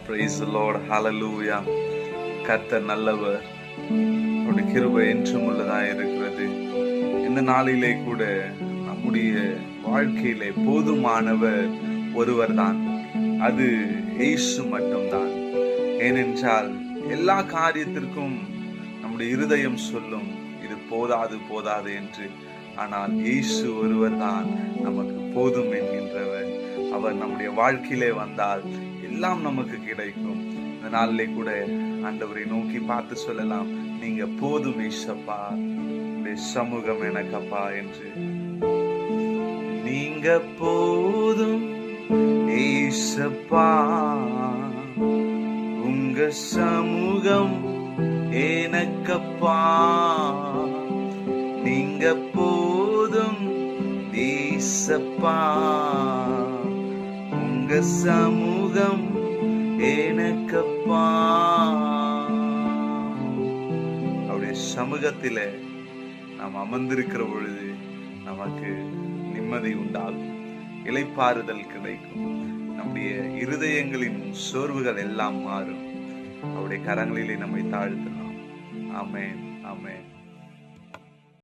Praise the Lord. Hallelujah. கர்த்தர் நல்லவர். அவருடைய கிருபை என்றும் உள்ளதாக இருக்கிறது. இந்த நாளிலே கூட நம்முடைய வாழ்க்கையிலே போதுமானவர் ஒருவர் தான். அது இயேசு மட்டும்தான். ஏனென்றால் எல்லா காரியத்திற்கும் நம்முடைய இருதயம் சொல்லும் இது போதாது போதாது என்று. ஆனால் இயேசு ஒருவர் தான் நமக்கு போதும் என்கின்றவர். அவர் நம்முடைய வாழ்க்கையிலே வந்தால் எல்லாம் நமக்கு கிடைக்கும். இந்த நாளிலே கூட ஆண்டவரை நோக்கி பார்த்து சொல்லலாம், நீங்க போதும் ஏசப்பா, உடைய சமூகம் எனக்கப்பா என்று. நீங்க போதும் ஏசப்பா, உங்க சமூகம் எனக்கப்பா. நீங்க போதும் ஏசப்பா, உங்க சமூகம் எனக்கப்பா. அவருடைய சமூகத்திலே நாம் அமர்ந்திருக்கிற பொழுது நமக்கு நிம்மதி உண்டாகும், இளைப்பாறுதல் கிடைக்கும், நம்முடைய இருதயங்களின் சோர்வுகள் எல்லாம் மாறும். அவருடைய கரங்களிலே நம்மை தாழ்த்தலாம். ஆமென், ஆமென்.